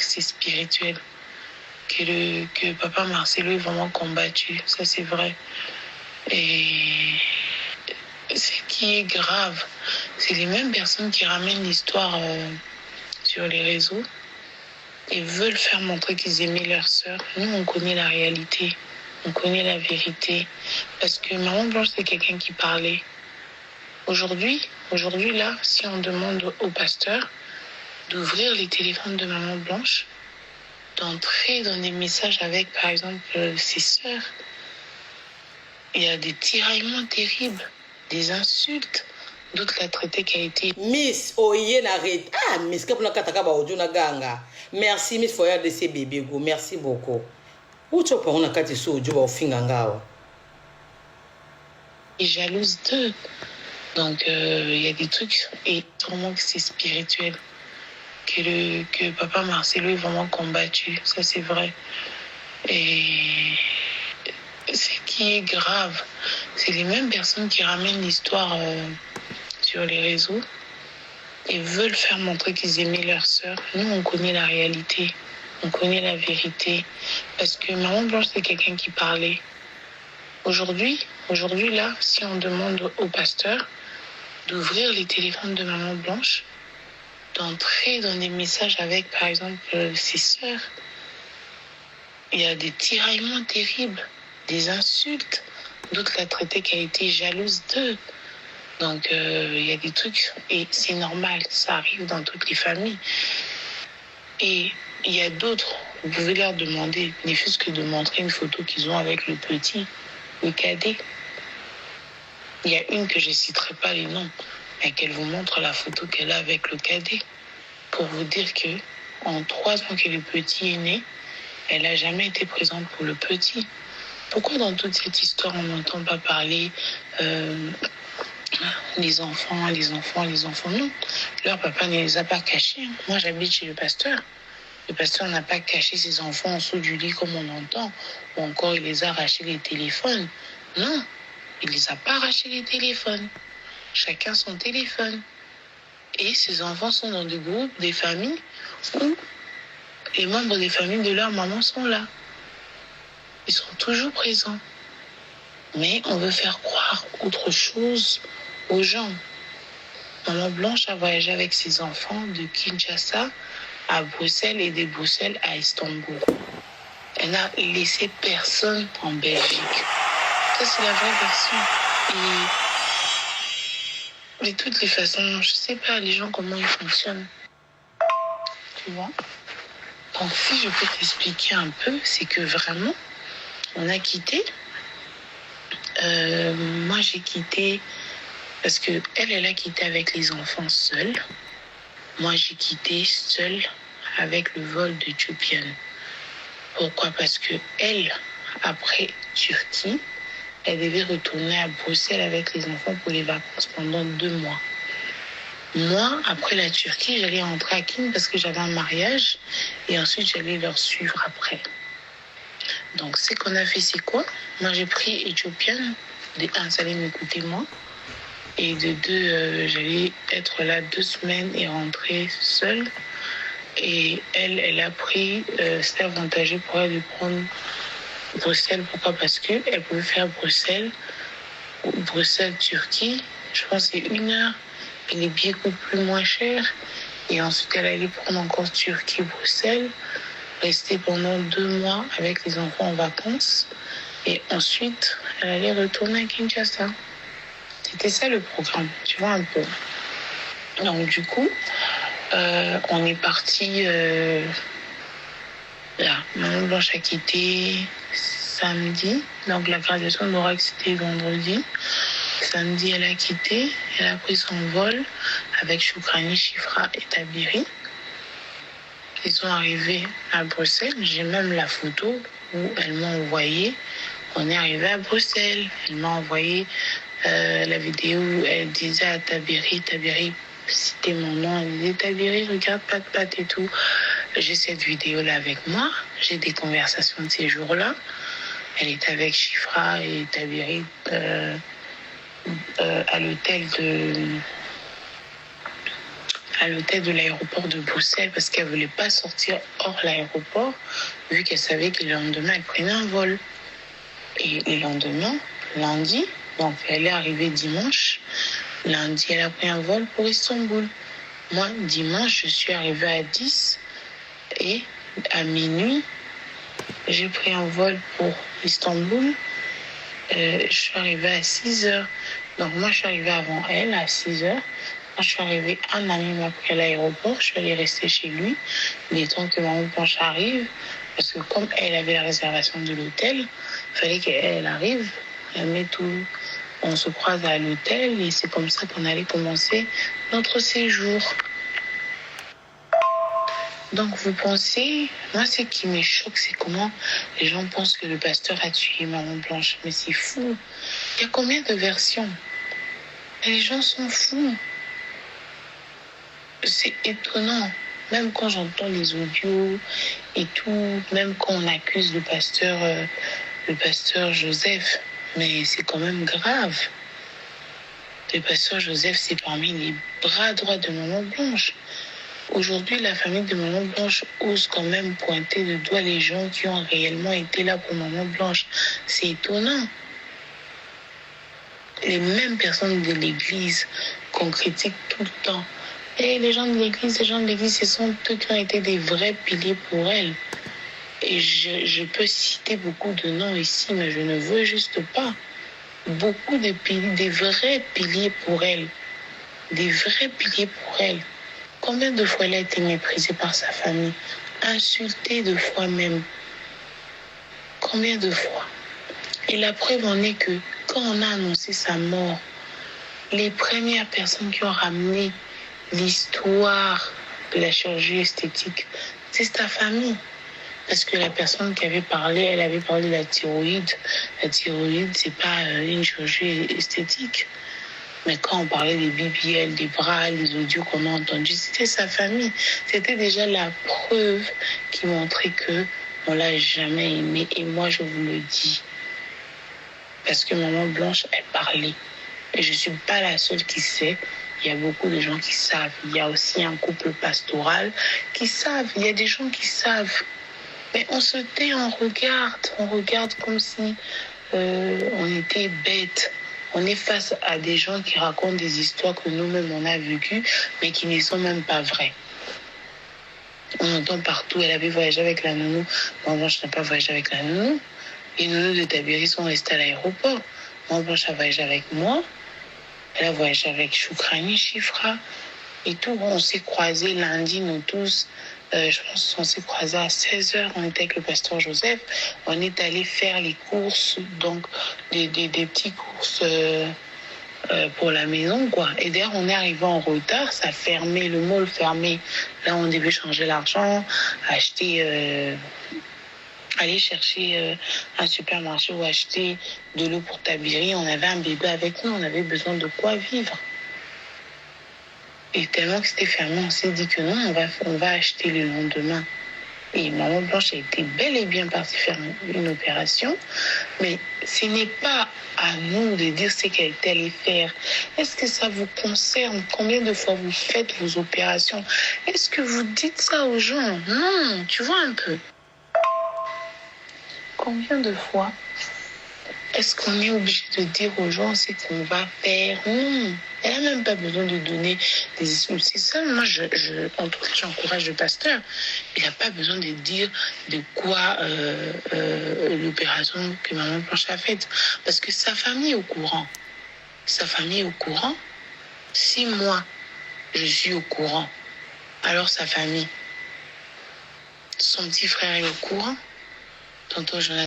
que c'est spirituel, que papa Marcelo est vraiment combattu, ça c'est vrai. Et ce qui est grave, c'est les mêmes personnes qui ramènent l'histoire sur les réseaux et veulent faire montrer qu'ils aimaient leur sœur. Nous, on connaît la réalité, on connaît la vérité. Parce que Maman Blanche, c'est quelqu'un qui parlait. Aujourd'hui, là, si on demande au pasteur d'ouvrir les téléphones de Maman Blanche, d'entrer dans des messages avec, par exemple, ses sœurs, il y a des tiraillements terribles, des insultes. D'autres la traité qui a été Miss Oye Naret. Ah, Miss Kapuna Kataka Baojuna Ganga. Merci, Miss Foya de ces bébés go. Merci beaucoup. Où tu peux on a kati so joba au fingangawa. est jalouse d'eux. Donc, il y a des trucs, et vraiment que c'est spirituel. Que papa Marcelo est vraiment combattu, ça c'est vrai. Et ce qui est grave, c'est les mêmes personnes qui ramènent l'histoire sur les réseaux et veulent faire montrer qu'ils aimaient leur sœur. Nous, on connaît la réalité, on connaît la vérité. Parce que Maman Blanche, c'est quelqu'un qui parlait. Aujourd'hui, là, si on demande au pasteur d'ouvrir les téléphones de Maman Blanche, d'entrer dans des messages avec, par exemple, ses sœurs, il y a des tiraillements terribles, des insultes. D'autres la traité qui a été jalouse d'eux. Donc, il y a des trucs, et c'est normal, ça arrive dans toutes les familles. Et il y a d'autres, vous pouvez leur demander, ne fût-ce que de montrer une photo qu'ils ont avec le petit, le cadet. Il y a une que je ne citerai pas les noms, mais qu'elle vous montre la photo qu'elle a avec le cadet, pour vous dire que en 3 ans que le petit est né, elle n'a jamais été présente pour le petit. Pourquoi dans toute cette histoire, on n'entend pas parler les enfants? Non, leur papa ne les a pas cachés. Moi, j'habite chez le pasteur. Le pasteur n'a pas caché ses enfants en dessous du lit comme on entend, ou encore il les a arrachés les téléphones. Non, il ne les a pas arrachés les téléphones. Chacun son téléphone. Et ces enfants sont dans des groupes, des familles, où les membres des familles de leur maman sont là. Ils sont toujours présents. Mais on veut faire croire autre chose aux gens. Maman Blanche a voyagé avec ses enfants de Kinshasa à Bruxelles et de Bruxelles à Istanbul. Elle n'a laissé personne en Belgique. Ça, c'est la vraie version. Et de toutes les façons, je ne sais pas, les gens, comment ils fonctionnent. Tu vois? Donc, si je peux t'expliquer un peu, c'est que vraiment, on a quitté. Moi, j'ai quitté parce que elle a quitté avec les enfants seule. Moi, j'ai quitté seule avec le vol de Ethiopian. Pourquoi? Parce que elle, après Turquie, elle devait retourner à Bruxelles avec les enfants pour les vacances pendant 2 mois. Moi, après la Turquie, j'allais rentrer à Kin parce que j'avais un mariage et ensuite j'allais leur suivre après. Donc, ce qu'on a fait, c'est quoi? Moi, j'ai pris Ethiopian. De 1, ça allait me coûter moins. Et de 2, j'allais être là 2 semaines et rentrer seule. Et elle a pris, c'était avantageux pour elle de prendre Bruxelles. Pourquoi? Parce qu'elle pouvait faire Bruxelles-Turquie. Je pense que c'est 1 heure. Et les billets coûtent plus moins cher. Et ensuite, elle allait prendre encore Turquie-Bruxelles. Rester pendant 2 mois avec les enfants en vacances. Et ensuite, elle allait retourner à Kinshasa. C'était ça le programme, tu vois un peu. Donc du coup, on est parti là. Maman Blanche a quitté samedi. Donc la graduation de l'oracle, c'était vendredi. Samedi, elle a quitté. Elle a pris son vol avec Choukrani, Chifra et Tabiri. Ils sont arrivés à Bruxelles. J'ai même la photo où elle m'a envoyé. On est arrivé à Bruxelles. Elle m'a envoyé la vidéo où elle disait à Tabiri, c'était mon nom. Elle disait, Tabiri, regarde, pat et tout. J'ai cette vidéo-là avec moi. J'ai des conversations de ces jours-là. Elle est avec Chifra et Tabiri à l'hôtel à l'hôtel de l'aéroport de Bruxelles parce qu'elle ne voulait pas sortir hors l'aéroport, vu qu'elle savait que le lendemain, elle prenait un vol. Et le lendemain, lundi, donc elle est arrivée dimanche, lundi, elle a pris un vol pour Istanbul. Moi, dimanche, je suis arrivée à 10 et à minuit, j'ai pris un vol pour Istanbul. Je suis arrivée à 6 heures. Donc moi, je suis arrivée avant elle à 6 heures. Quand je suis arrivée, un ami m'a pris à l'aéroport. Je suis allée rester chez lui. Le temps que Maman Blanche arrive, parce que comme elle avait la réservation de l'hôtel, il fallait qu'elle arrive. Elle met tout. On se croise à l'hôtel et c'est comme ça qu'on allait commencer notre séjour. Donc vous pensez, moi ce qui me choque, c'est comment les gens pensent que le pasteur a tué Maman Blanche. Mais c'est fou. Il y a combien de versions? Et les gens sont fous. C'est étonnant. Même quand j'entends les audios et tout, même quand on accuse le pasteur Joseph, mais c'est quand même grave. Le pasteur Joseph, c'est parmi les bras droits de Maman Blanche. Aujourd'hui, la famille de Maman Blanche ose quand même pointer du doigt les gens qui ont réellement été là pour Maman Blanche. C'est étonnant. Les mêmes personnes de l'Église qu'on critique tout le temps. Et les gens de l'Église, ce sont eux qui ont été des vrais piliers pour elle. Et je peux citer beaucoup de noms ici, mais je ne veux juste pas. Beaucoup de piliers, des vrais piliers pour elle. Des vrais piliers pour elle. Combien de fois elle a été méprisée par sa famille, insultée de fois même. Combien de fois? Et la preuve en est que quand on a annoncé sa mort, les premières personnes qui ont ramené l'histoire de la chirurgie esthétique, c'est sa famille. Parce que la personne qui avait parlé, elle avait parlé de la thyroïde. La thyroïde, c'est pas une chirurgie esthétique. Mais quand on parlait des BBL, des bras, les audios qu'on a entendus, c'était sa famille. C'était déjà la preuve qui montrait que on l'a jamais aimé. Et moi, je vous le dis. Parce que Maman Blanche, elle parlait. Et je ne suis pas la seule qui sait. Il y a beaucoup de gens qui savent. Il y a aussi un couple pastoral qui savent. Il y a des gens qui savent. Mais on se tait, on regarde comme si on était bêtes. On est face à des gens qui racontent des histoires que nous-mêmes on a vécues, mais qui ne sont même pas vraies. On entend partout, elle avait voyagé avec la nounou. Maman Blanche n'a pas voyagé avec la nounou. Les nounous de Tabiri sont restés à l'aéroport. Maman Blanche a voyagé avec moi. Elle a voyagé avec Choukrani, Chifra et tout. On s'est croisés lundi, nous tous. Je pense qu'on s'est croisés à 16h. On était avec le pasteur Joseph. On est allé faire les courses, donc des petites courses pour la maison, quoi. Et d'ailleurs, on est arrivé en retard. Ça fermait, le mall fermé. Là, on devait changer l'argent, acheter... aller chercher un supermarché ou acheter de l'eau pour Tabiri. On avait un bébé avec nous, on avait besoin de quoi vivre. Et tellement que c'était fermé, on s'est dit que non, on va acheter le lendemain. Et Maman Blanche a été bel et bien partie faire une opération. Mais ce n'est pas à nous de dire ce qu'elle est allée faire. Est-ce que ça vous concerne? Combien de fois vous faites vos opérations? Est-ce que vous dites ça aux gens? Non, tu vois un peu. Combien de fois est-ce qu'on est obligé de dire aux gens ce qu'on va faire? Non, elle n'a même pas besoin de donner des explications. C'est ça, moi, en tout cas, j'encourage le pasteur. Il n'a pas besoin de dire de quoi l'opération que Maman Blanche a faite. Parce que sa famille est au courant. Sa famille est au courant. Si moi, je suis au courant, alors sa famille, son petit frère est au courant. Tonton Jonathan.